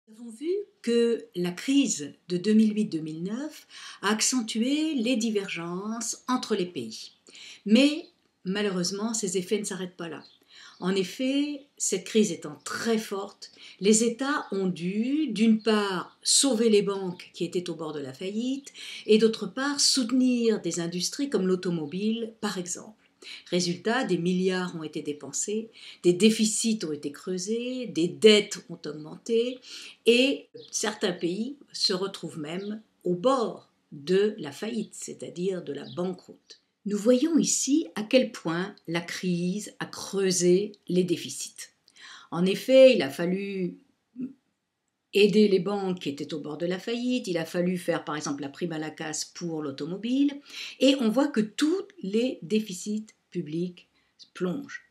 Nous avons vu que la crise de 2008-2009 a accentué les divergences entre les pays. Mais malheureusement, ces effets ne s'arrêtent pas là. En effet, cette crise étant très forte, les États ont dû, d'une part, sauver les banques qui étaient au bord de la faillite, et d'autre part, soutenir des industries comme l'automobile, par exemple. Résultat, des milliards ont été dépensés, des déficits ont été creusés, des dettes ont augmenté, et certains pays se retrouvent même au bord de la faillite, c'est-à-dire de la banqueroute. Nous voyons ici à quel point la crise a creusé les déficits. En effet, il a fallu aider les banques qui étaient au bord de la faillite, il a fallu faire par exemple la prime à la casse pour l'automobile, et on voit que tous les déficits publics plongent.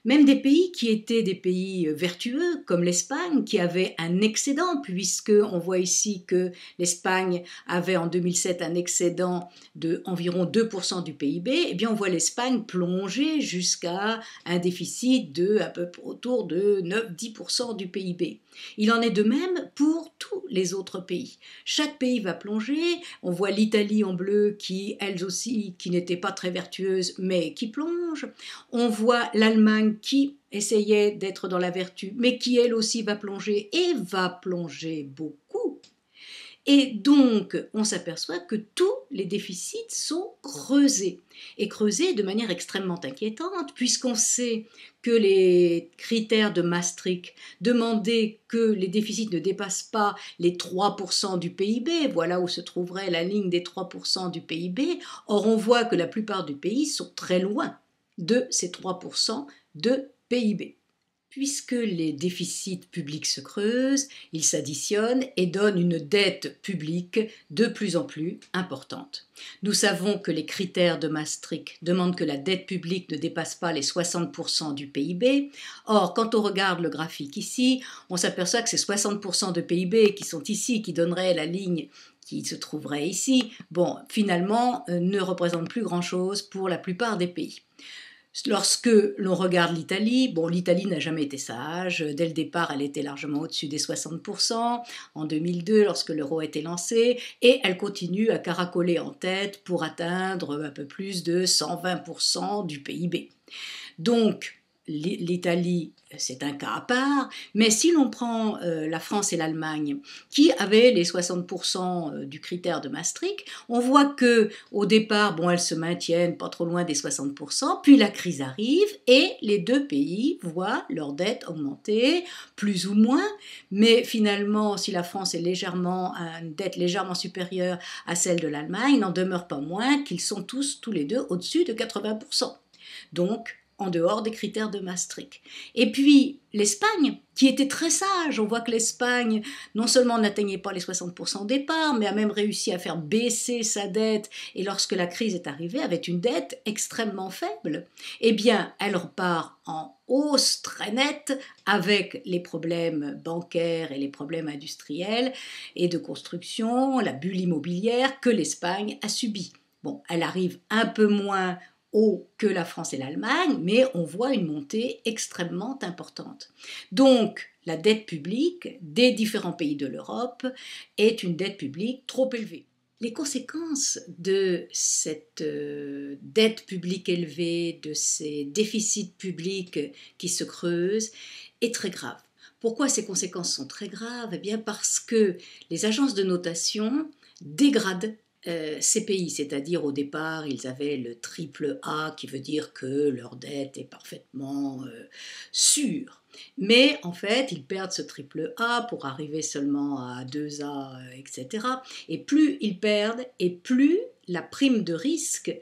Même des pays qui étaient des pays vertueux, comme l'Espagne, qui avait un excédent, puisqu'on voit ici que l'Espagne avait en 2007 un excédent d'environ 2% du PIB, eh bien on voit l'Espagne plonger jusqu'à un déficit de à peu autour de 9-10% du PIB. Il en est de même pour tous les autres pays. Chaque pays va plonger, on voit l'Italie en bleu qui, elle aussi, qui n'était pas très vertueuse, mais qui plonge. On voit l'Allemagne qui essayait d'être dans la vertu, mais qui elle aussi va plonger et va plonger beaucoup. Et donc, on s'aperçoit que tous les déficits sont creusés, et creusés de manière extrêmement inquiétante, puisqu'on sait que les critères de Maastricht demandaient que les déficits ne dépassent pas les 3% du PIB, voilà où se trouverait la ligne des 3% du PIB. Or, on voit que la plupart des pays sont très loin de ces 3% de PIB. Puisque les déficits publics se creusent, ils s'additionnent et donnent une dette publique de plus en plus importante. Nous savons que les critères de Maastricht demandent que la dette publique ne dépasse pas les 60% du PIB. Or, quand on regarde le graphique ici, on s'aperçoit que ces 60% de PIB qui sont ici, qui donneraient la ligne qui se trouverait ici, bon, finalement, ne représentent plus grand-chose pour la plupart des pays. Lorsque l'on regarde l'Italie, bon, l'Italie n'a jamais été sage. Dès le départ, elle était largement au-dessus des 60% en 2002 lorsque l'euro a été lancé, et elle continue à caracoler en tête pour atteindre un peu plus de 120% du PIB. Donc, l'Italie, c'est un cas à part, mais si l'on prend la France et l'Allemagne, qui avaient les 60% du critère de Maastricht, on voit que au départ, bon, elles se maintiennent pas trop loin des 60%, puis la crise arrive et les deux pays voient leur dette augmenter, plus ou moins, mais finalement, si la France est a une dette légèrement supérieure à celle de l'Allemagne, il n'en demeure pas moins qu'ils sont tous les deux au-dessus de 80%. Donc, en dehors des critères de Maastricht. Et puis l'Espagne, qui était très sage, on voit que l'Espagne non seulement n'atteignait pas les 60% au départ, mais a même réussi à faire baisser sa dette, et lorsque la crise est arrivée, avait une dette extrêmement faible. Eh bien, elle repart en hausse très nette avec les problèmes bancaires et les problèmes industriels et de construction, la bulle immobilière que l'Espagne a subie. Bon, elle arrive un peu moins haut que la France et l'Allemagne, mais on voit une montée extrêmement importante. Donc, la dette publique des différents pays de l'Europe est une dette publique trop élevée. Les conséquences de cette dette publique élevée, de ces déficits publics qui se creusent, est très grave. Pourquoi ces conséquences sont très graves ? Eh bien parce que les agences de notation dégradent ces pays, c'est-à-dire au départ ils avaient le triple A qui veut dire que leur dette est parfaitement sûre, mais en fait ils perdent ce triple A pour arriver seulement à 2A, etc. Et plus ils perdent et plus la prime de risque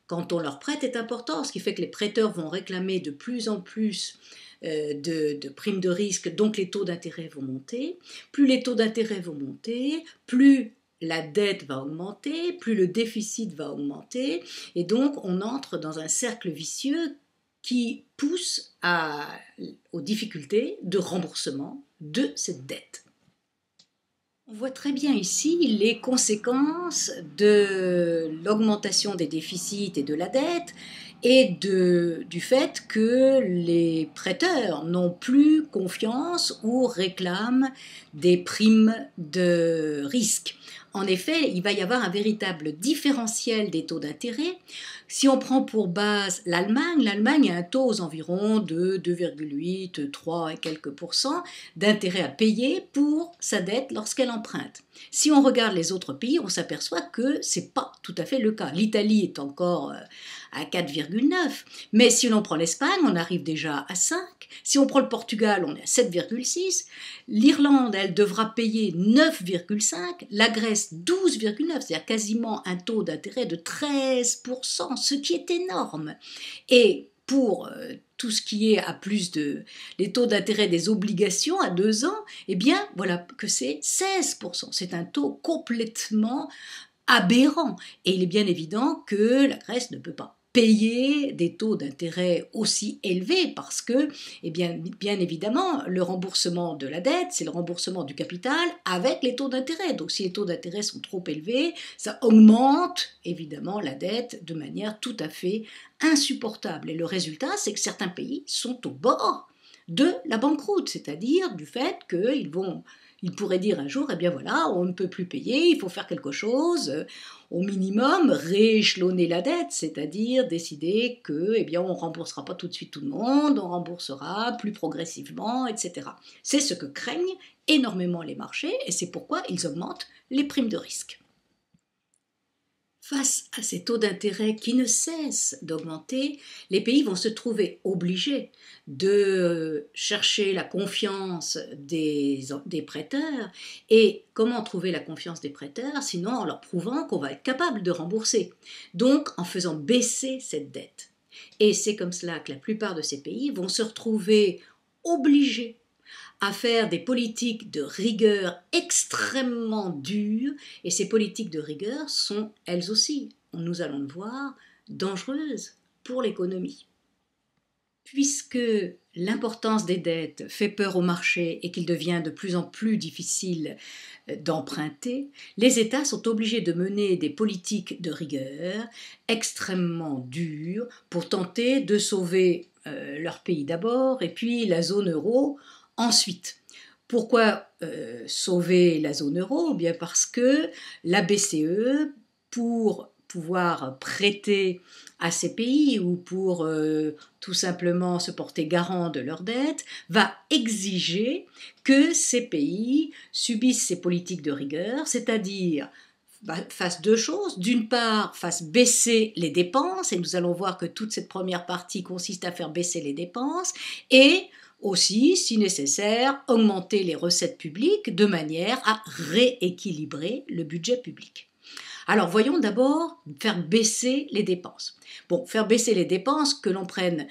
quand on leur prête est importante, ce qui fait que les prêteurs vont réclamer de plus en plus de primes de risque, donc les taux d'intérêt vont monter. Plus les taux d'intérêt vont monter, plus la dette va augmenter, plus le déficit va augmenter, et donc on entre dans un cercle vicieux qui pousse aux difficultés de remboursement de cette dette. On voit très bien ici les conséquences de l'augmentation des déficits et de la dette et du fait que les prêteurs n'ont plus confiance ou réclament des primes de risque. En effet, il va y avoir un véritable différentiel des taux d'intérêt. Si on prend pour base l'Allemagne a un taux aux environs de 2,8, 3 et quelques pourcents d'intérêt à payer pour sa dette lorsqu'elle emprunte. Si on regarde les autres pays, on s'aperçoit que ce n'est pas tout à fait le cas. L'Italie est encore à 4,9, mais si l'on prend l'Espagne, on arrive déjà à 5. Si on prend le Portugal, on est à 7,6. L'Irlande, elle devra payer 9,5. La Grèce, 12,9, c'est-à-dire quasiment un taux d'intérêt de 13%, ce qui est énorme. Et pour tout ce qui est à plus de les taux d'intérêt des obligations à 2 ans, eh bien voilà que c'est 16%. C'est un taux complètement aberrant. Et il est bien évident que la Grèce ne peut pas payer des taux d'intérêt aussi élevés parce que, eh bien évidemment, le remboursement de la dette, c'est le remboursement du capital avec les taux d'intérêt. Donc si les taux d'intérêt sont trop élevés, ça augmente évidemment la dette de manière tout à fait insupportable. Et le résultat, c'est que certains pays sont au bord de la banqueroute, c'est-à-dire du fait ils pourraient dire un jour, eh bien voilà, on ne peut plus payer, il faut faire quelque chose, au minimum rééchelonner la dette, c'est-à-dire décider que, eh bien, on ne remboursera pas tout de suite tout le monde, on remboursera plus progressivement, etc. C'est ce que craignent énormément les marchés et c'est pourquoi ils augmentent les primes de risque. Face à ces taux d'intérêt qui ne cessent d'augmenter, les pays vont se trouver obligés de chercher la confiance des prêteurs. Et comment trouver la confiance des prêteurs? Sinon en leur prouvant qu'on va être capable de rembourser. Donc en faisant baisser cette dette. Et c'est comme cela que la plupart de ces pays vont se retrouver obligés à faire des politiques de rigueur extrêmement dures, et ces politiques de rigueur sont, elles aussi, nous allons le voir, dangereuses pour l'économie. Puisque l'importance des dettes fait peur au marché et qu'il devient de plus en plus difficile d'emprunter, les États sont obligés de mener des politiques de rigueur extrêmement dures pour tenter de sauver leur pays d'abord et puis la zone euro ensuite. Pourquoi sauver la zone euro? Bien parce que la BCE, pour pouvoir prêter à ces pays ou pour tout simplement se porter garant de leurs dettes, va exiger que ces pays subissent ces politiques de rigueur, c'est-à-dire fassent deux choses. D'une part, fassent baisser les dépenses, et nous allons voir que toute cette première partie consiste à faire baisser les dépenses, et aussi, si nécessaire, augmenter les recettes publiques de manière à rééquilibrer le budget public. Alors voyons d'abord faire baisser les dépenses. Bon, faire baisser les dépenses, que l'on prenne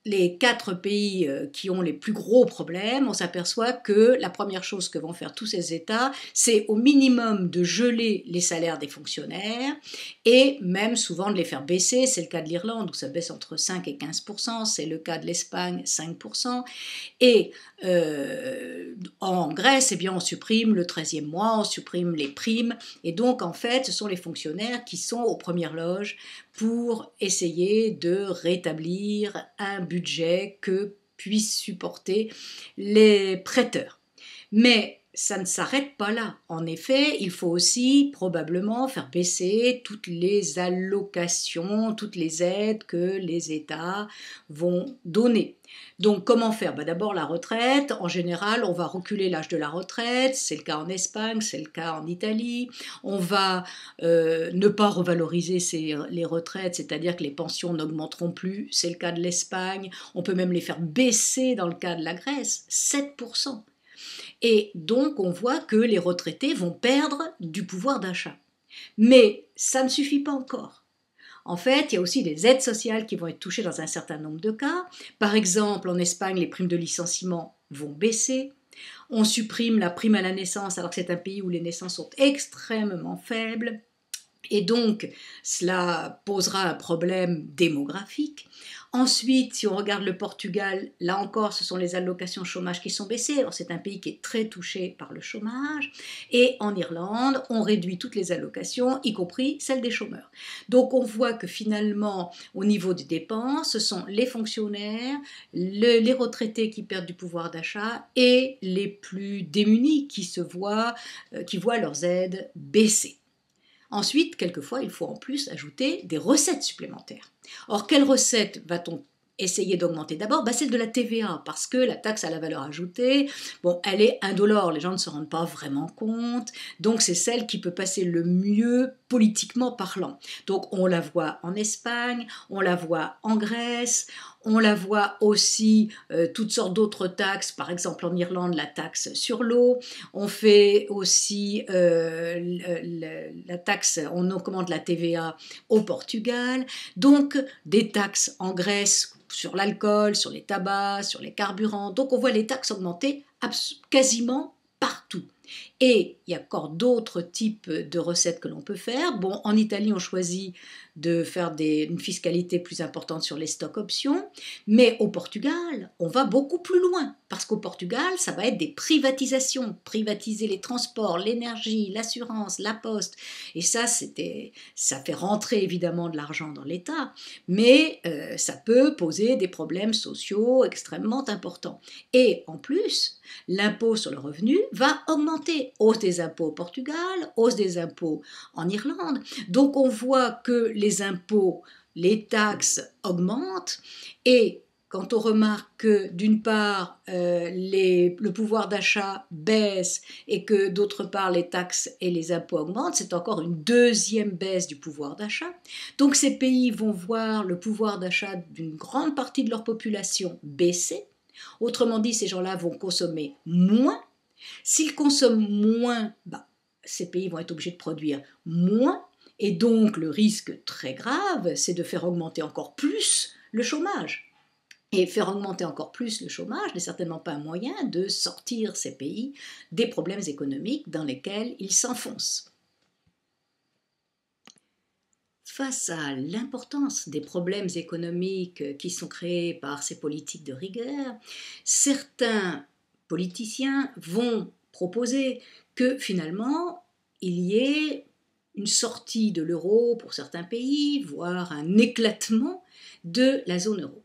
les 4 pays qui ont les plus gros problèmes, on s'aperçoit que la première chose que vont faire tous ces États, c'est au minimum de geler les salaires des fonctionnaires et même souvent de les faire baisser. C'est le cas de l'Irlande où ça baisse entre 5 et 15%, c'est le cas de l'Espagne, 5%. Et en Grèce, eh bien, on supprime le 13e mois, on supprime les primes. Et donc, en fait, ce sont les fonctionnaires qui sont aux premières loges pour essayer de rétablir un budget que puissent supporter les prêteurs. Mais ça ne s'arrête pas là. En effet, il faut aussi probablement faire baisser toutes les allocations, toutes les aides que les États vont donner. Donc comment faire? D'abord la retraite. En général, on va reculer l'âge de la retraite. C'est le cas en Espagne, c'est le cas en Italie. On va ne pas revaloriser les retraites, c'est-à-dire que les pensions n'augmenteront plus. C'est le cas de l'Espagne. On peut même les faire baisser dans le cas de la Grèce, 7%. Et donc, on voit que les retraités vont perdre du pouvoir d'achat. Mais ça ne suffit pas encore. En fait, il y a aussi des aides sociales qui vont être touchées dans un certain nombre de cas. Par exemple, en Espagne, les primes de licenciement vont baisser. On supprime la prime à la naissance alors que c'est un pays où les naissances sont extrêmement faibles. Et donc, cela posera un problème démographique. Ensuite, si on regarde le Portugal, là encore, ce sont les allocations chômage qui sont baissées. Alors, c'est un pays qui est très touché par le chômage. Et en Irlande, on réduit toutes les allocations, y compris celles des chômeurs. Donc, on voit que finalement, au niveau des dépenses, ce sont les fonctionnaires, les retraités qui perdent du pouvoir d'achat et les plus démunis qui voient leurs aides baisser. Ensuite, quelquefois, il faut en plus ajouter des recettes supplémentaires. Or, quelles recettes va-t-on essayer d'augmenter d'abord? Celle de la TVA, parce que la taxe à la valeur ajoutée, bon, elle est indolore, les gens ne se rendent pas vraiment compte, donc c'est celle qui peut passer le mieux politiquement parlant. Donc on la voit en Espagne, on la voit en Grèce, on la voit aussi toutes sortes d'autres taxes, par exemple en Irlande la taxe sur l'eau, on fait aussi la taxe, on augmente la TVA au Portugal, donc des taxes en Grèce sur l'alcool, sur les tabacs, sur les carburants, donc on voit les taxes augmenter quasiment partout. Et il y a encore d'autres types de recettes que l'on peut faire. Bon, en Italie, on choisit de faire une fiscalité plus importante sur les stocks options, mais au Portugal, on va beaucoup plus loin, parce qu'au Portugal, ça va être des privatisations, privatiser les transports, l'énergie, l'assurance, la poste, et ça fait rentrer évidemment de l'argent dans l'État, mais ça peut poser des problèmes sociaux extrêmement importants. Et en plus, l'impôt sur le revenu va augmenter. Hausse des impôts au Portugal, hausse des impôts en Irlande. Donc on voit que les impôts, les taxes augmentent et quand on remarque que d'une part le pouvoir d'achat baisse et que d'autre part les taxes et les impôts augmentent, c'est encore une deuxième baisse du pouvoir d'achat. Donc ces pays vont voir le pouvoir d'achat d'une grande partie de leur population baisser. Autrement dit, ces gens-là vont consommer moins. S'ils consomment moins, ces pays vont être obligés de produire moins. Et donc, le risque très grave, c'est de faire augmenter encore plus le chômage. Et faire augmenter encore plus le chômage n'est certainement pas un moyen de sortir ces pays des problèmes économiques dans lesquels ils s'enfoncent. Face à l'importance des problèmes économiques qui sont créés par ces politiques de rigueur, certains politiciens vont proposer que finalement il y ait une sortie de l'euro pour certains pays, voire un éclatement de la zone euro.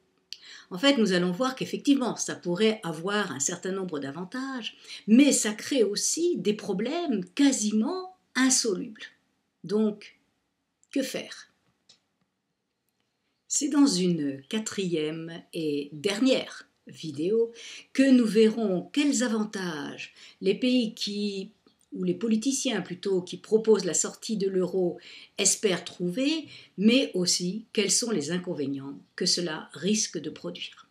En fait, nous allons voir qu'effectivement, ça pourrait avoir un certain nombre d'avantages, mais ça crée aussi des problèmes quasiment insolubles. Donc, que faire? C'est dans une quatrième et dernière vidéo que nous verrons quels avantages les pays ou les politiciens plutôt, qui proposent la sortie de l'euro espèrent trouver, mais aussi quels sont les inconvénients que cela risque de produire.